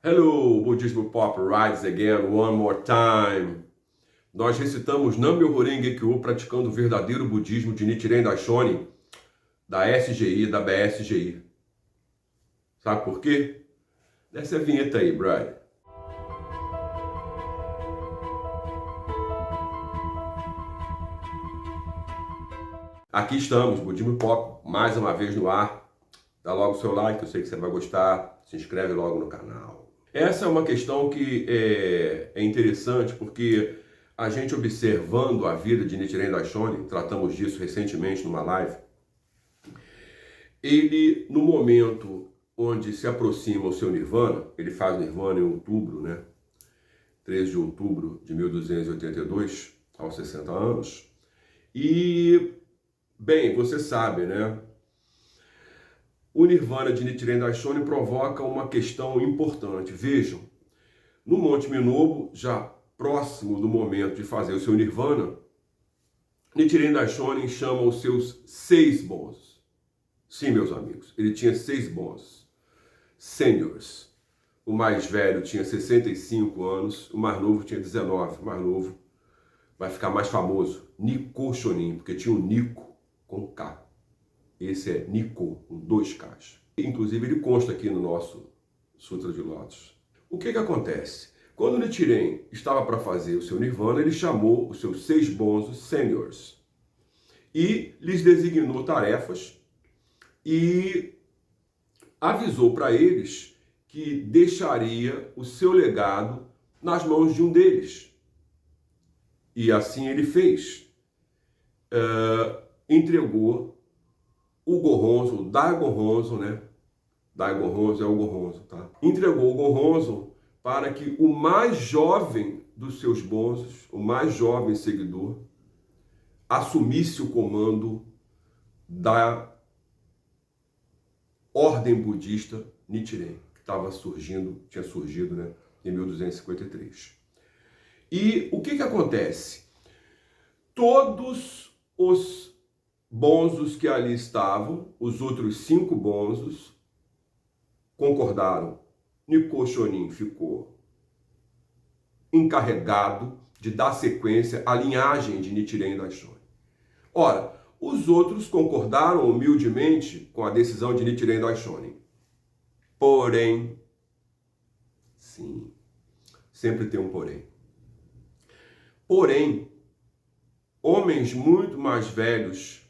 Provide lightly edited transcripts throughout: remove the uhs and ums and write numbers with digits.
Hello, Buddhismo Pop rides again one more time. Nós recitamos Nam-myoho-renge Kyo praticando o verdadeiro budismo de Nichiren Daishonin, da SGI, da BSGI. Sabe por quê? Desce a vinheta aí, brother. Aqui estamos, Budismo Pop, mais uma vez no ar. Dá logo o seu like, eu sei que você vai gostar. Se inscreve logo no canal. Essa é uma questão que é interessante porque a gente observando a vida de Nichiren Daishonin, tratamos disso recentemente numa live, ele, no momento onde se aproxima o seu Nirvana, ele faz o Nirvana em outubro, né? 13 de outubro de 1282, aos 60 anos. E, bem, você sabe, né? O Nirvana de Nichiren Daishonin provoca uma questão importante. Vejam, no Monte Minobu, já próximo do momento de fazer o seu Nirvana, Nichiren Daishonin chama os seus 6 bonzos. Sim, meus amigos, ele tinha 6 bonzos, seniors. O mais velho tinha 65 anos, o mais novo tinha 19. O mais novo vai ficar mais famoso, Nikko Shonin, porque tinha um Nikko com K. Esse é Nikko, com 2 Ks. Inclusive, ele consta aqui no nosso Sutra de Lótus. O que acontece? Quando Nichiren estava para fazer o seu Nirvana, ele chamou os seus 6 bonzos seniors e lhes designou tarefas e avisou para eles que deixaria o seu legado nas mãos de um deles. E assim ele fez. Entregou o Gohonzon, o Daigohonzon, né? Daigohonzon é o Gohonzon, tá? Entregou o Gohonzon para que o mais jovem dos seus bonzos, o mais jovem seguidor, assumisse o comando da ordem budista Nichiren, que tinha surgido, né, em 1253. E o que acontece? Todos os bonzos que ali estavam, os outros 5 bonzos, concordaram. Nikko Shonin ficou encarregado de dar sequência à linhagem de Nichiren Daishonin. Ora, os outros concordaram humildemente com a decisão de Nichiren Daishonin. Porém, sim, sempre tem um porém. Porém, homens muito mais velhos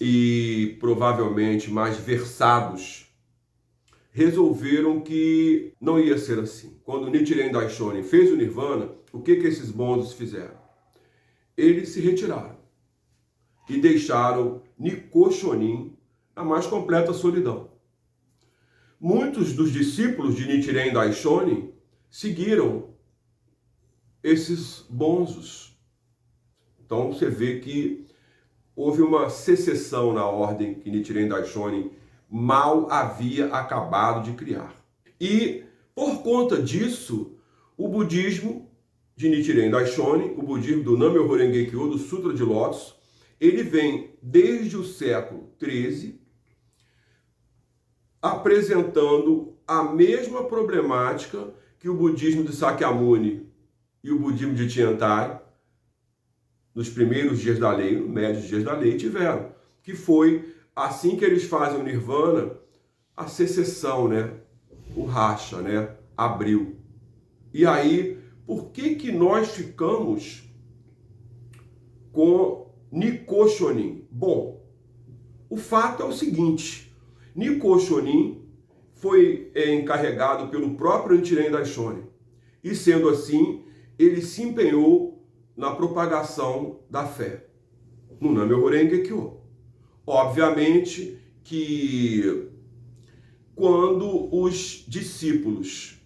e provavelmente mais versados resolveram que não ia ser assim. Quando Nichiren Daishonin fez o Nirvana, o que esses bonzos fizeram? Eles se retiraram e deixaram Nikko Shonin na mais completa solidão. Muitos dos discípulos de Nichiren Daishonin seguiram esses bonzos. Então você vê que houve uma secessão na ordem que Nichiren Daishonin mal havia acabado de criar. E, por conta disso, o budismo de Nichiren Daishonin, o budismo do Nam-myoho-renge Kyo, do Sutra de Lótus, ele vem desde o século XIII apresentando a mesma problemática que o budismo de Sakyamuni e o budismo de Tiantai, nos primeiros dias da lei, nos médios dias da lei, tiveram, que foi assim que eles fazem o Nirvana, a secessão, né? O racha, né? Abriu. E aí, por que nós ficamos com Nikko Shonin? Bom, o fato é o seguinte, Nikko Shonin foi encarregado pelo próprio Nichiren Daishonin. E sendo assim, ele se empenhou na propagação da fé, no Nam-myoho-renge Kyo. Obviamente que quando os discípulos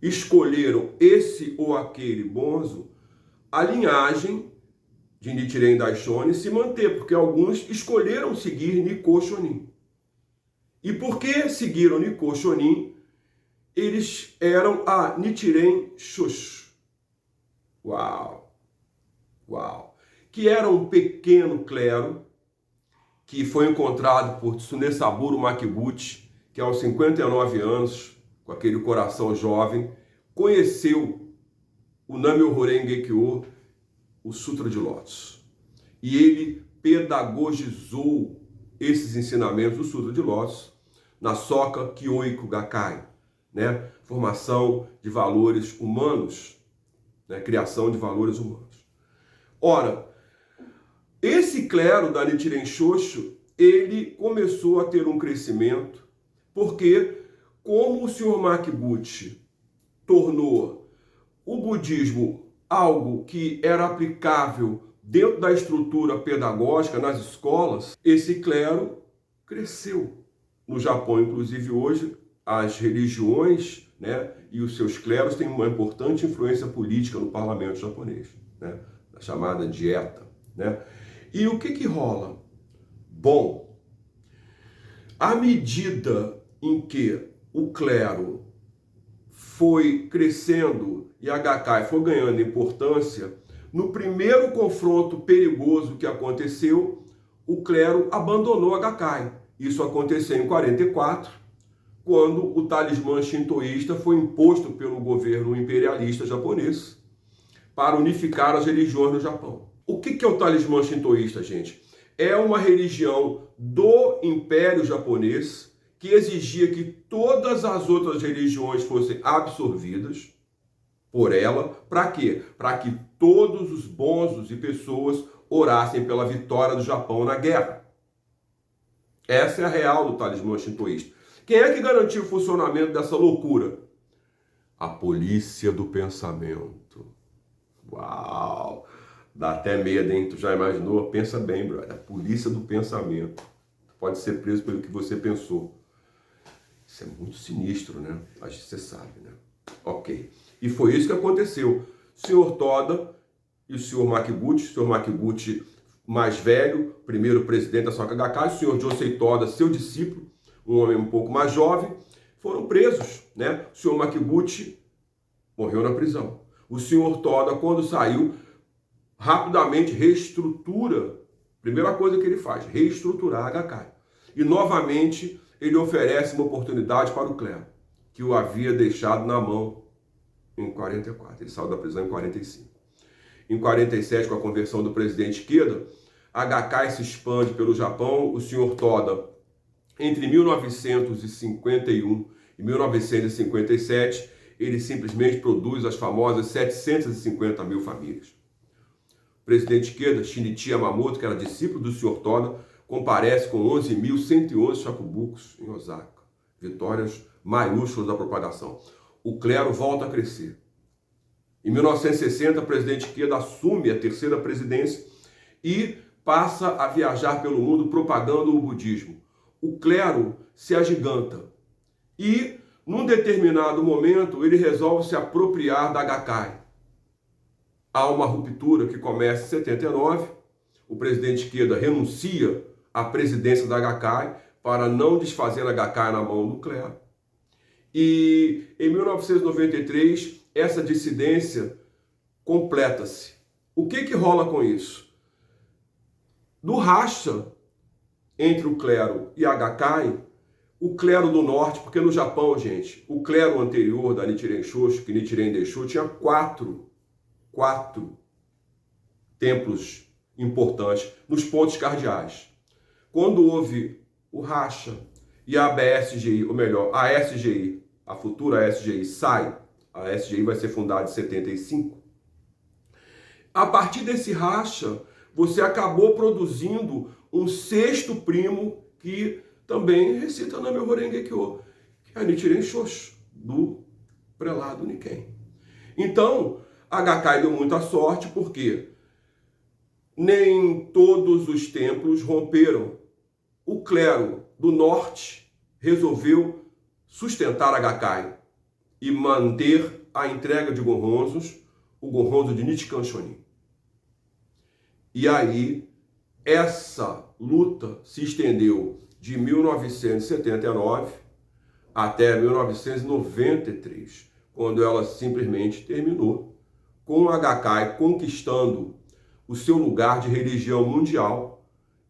escolheram esse ou aquele bonzo, a linhagem de Nichiren Daishonin se manteve, porque alguns escolheram seguir Nikko Shonin. E por que seguiram Nikko Shonin? Eles eram a Nichiren Shoshu. Uau! Uau! Que era um pequeno clero que foi encontrado por Tsunesaburo Makiguchi, que aos 59 anos com aquele coração jovem, conheceu o Nam-myoho Kyo, o Sutra de Lótus. E ele pedagogizou esses ensinamentos do Sutra de Lótus na Soka Kyoiku Gakkai, né? Formação de valores humanos, né? Criação de valores humanos. Ora, esse clero da Nichiren Shoshu, ele começou a ter um crescimento, porque como o Sr. Makibuchi tornou o budismo algo que era aplicável dentro da estrutura pedagógica nas escolas, esse clero cresceu. No Japão, inclusive hoje, as religiões, né, e os seus cleros têm uma importante influência política no parlamento japonês, né, a chamada dieta, né? E o que rola? Bom, à medida em que o clero foi crescendo e a Gakkai foi ganhando importância, no primeiro confronto perigoso que aconteceu, o clero abandonou a Gakkai. Isso aconteceu em 44, quando o talismã shintoísta foi imposto pelo governo imperialista japonês para unificar as religiões no Japão. O que é o talismã shintoísta, gente? É uma religião do Império Japonês que exigia que todas as outras religiões fossem absorvidas por ela. Para quê? Para que todos os bonzos e pessoas orassem pela vitória do Japão na guerra. Essa é a real do talismã shintoísta. Quem é que garantiu o funcionamento dessa loucura? A polícia do pensamento. Uau! Dá até medo, hein? Tu já imaginou? Pensa bem, brother. A polícia do pensamento. Pode ser preso pelo que você pensou. Isso é muito sinistro, né? Acho que você sabe, né? Ok. E foi isso que aconteceu. O Sr. Toda e o Sr. Makibuchi, o Sr. Makibuchi mais velho, primeiro presidente da Soka Gakkai, o Sr. Josei Toda, seu discípulo, um homem um pouco mais jovem, foram presos, né? O Sr. Makibuchi morreu na prisão. O Sr. Toda, quando saiu, rapidamente reestrutura. Primeira coisa que ele faz, reestruturar a Gakkai. E novamente ele oferece uma oportunidade para o clero, que o havia deixado na mão em 44. Ele saiu da prisão em 45. Em 47, com a conversão do presidente Ikeda, a Gakkai se expande pelo Japão. O Sr. Toda, entre 1951 e 1957, ele simplesmente produz as famosas 750 mil famílias. O presidente Ikeda, Shinichi Yamamoto, que era discípulo do Sr. Toda, comparece com 11.111 shakubukus em Osaka. Vitórias maiúsculas da propagação. O clero volta a crescer. Em 1960, o presidente Ikeda assume a terceira presidência e passa a viajar pelo mundo propagando o budismo. O clero se agiganta e, num determinado momento, ele resolve se apropriar da Gakkai. Há uma ruptura que começa em 79, o presidente Ikeda renuncia à presidência da Gakkai para não desfazer a Gakkai na mão do clero. E em 1993, essa dissidência completa-se. O que rola com isso? No racha entre o clero e a Gakkai, o clero do norte, porque no Japão, gente, o clero anterior da Nichiren Shoshu, que Nichiren deixou, tinha quatro templos importantes nos pontos cardeais. Quando houve o racha e a ABSGI, ou melhor, a SGI, a futura SGI sai, a SGI vai ser fundada em 75. A partir desse racha, você acabou produzindo um sexto primo que também recita Nam-myoho Kyo, que é a Nichiren Shoshu, do prelado Nikken. Então, a Gakkai deu muita sorte, porque nem todos os templos romperam. O clero do norte resolveu sustentar a Gakkai e manter a entrega de Gonhonzos, o Gonhonzo de Nichikan Shonin. E aí, essa luta se estendeu de 1979 até 1993, quando ela simplesmente terminou, com a Gakkai conquistando o seu lugar de religião mundial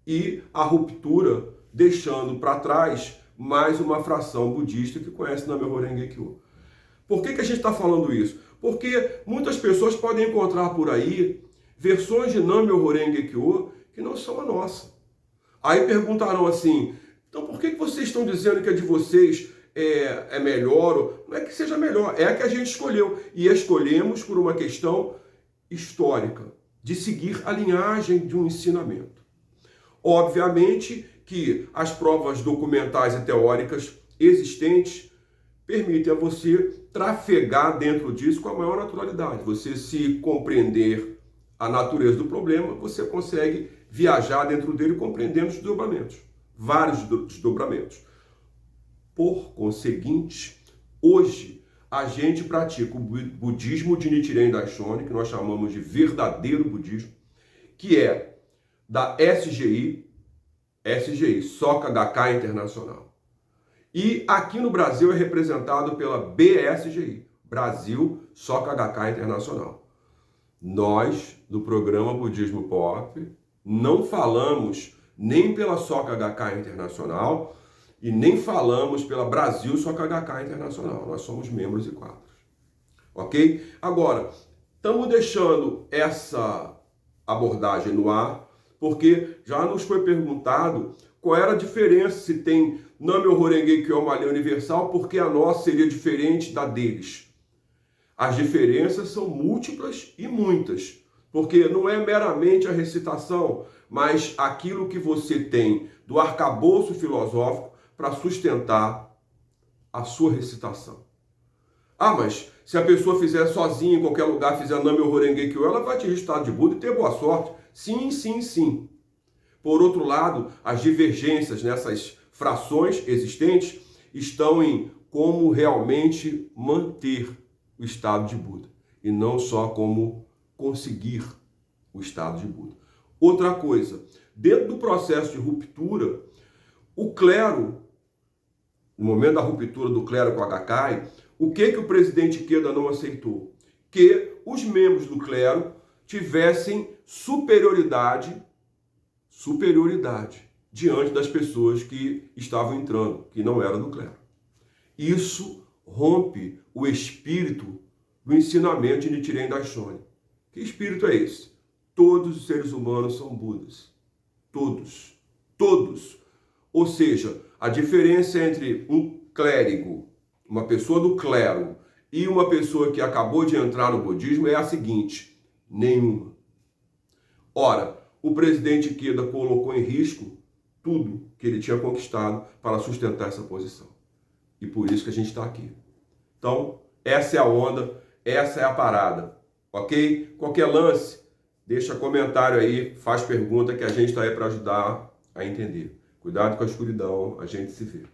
e a ruptura deixando para trás mais uma fração budista que conhece Nam-myoho Renge Kyo. Por que a gente está falando isso? Porque muitas pessoas podem encontrar por aí versões de Nam-myoho Renge Kyo que não são a nossa. Aí perguntarão assim, então por que vocês estão dizendo que a de vocês é melhor? Não é que seja melhor, é a que a gente escolheu. E escolhemos por uma questão histórica, de seguir a linhagem de um ensinamento. Obviamente que as provas documentais e teóricas existentes permitem a você trafegar dentro disso com a maior naturalidade. Você se compreender a natureza do problema, você consegue viajar dentro dele compreendendo os desdobramentos, vários desdobramentos. Por conseguinte, hoje a gente pratica o budismo de Nichiren Daishonin, que nós chamamos de verdadeiro budismo, que é da SGI, Soka Gakkai Internacional. E aqui no Brasil é representado pela BSGI, Brasil Soka Gakkai Internacional. Nós, do programa Budismo Pop, não falamos nem pela Soka Gakkai Internacional e nem falamos pela Brasil Soka Gakkai Internacional. Nós somos membros e quadros. Ok? Agora, estamos deixando essa abordagem no ar, porque já nos foi perguntado qual era a diferença se tem Nam-myoho Renge Kyo, uma lei universal, porque a nossa seria diferente da deles. As diferenças são múltiplas e muitas, porque não é meramente a recitação, mas aquilo que você tem do arcabouço filosófico para sustentar a sua recitação. Ah, mas se a pessoa fizer sozinha em qualquer lugar, fizer Nam-myoho Renge Kyo, ela vai atingir o estado de Buda e ter boa sorte. Sim, sim, sim. Por outro lado, as divergências nessas frações existentes estão em como realmente manter o estado de Buda e não só como conseguir o estado de Buda. Outra coisa, dentro do processo de ruptura, o clero, no momento da ruptura do clero com a Gakkai, o que o presidente Ikeda não aceitou? Que os membros do clero tivessem superioridade diante das pessoas que estavam entrando, que não eram do clero. Isso rompe o espírito do ensinamento de Nichiren Daishonin. Que espírito é esse? Todos os seres humanos são Budas. Todos. Todos. Ou seja, a diferença entre um clérigo, uma pessoa do clero, e uma pessoa que acabou de entrar no budismo é a seguinte: nenhuma. Ora, o presidente Ikeda colocou em risco tudo que ele tinha conquistado para sustentar essa posição. E por isso que a gente está aqui. Então, essa é a onda, essa é a parada, ok? Qualquer lance, deixa comentário aí, faz pergunta que a gente está aí para ajudar a entender. Cuidado com a escuridão, a gente se vê.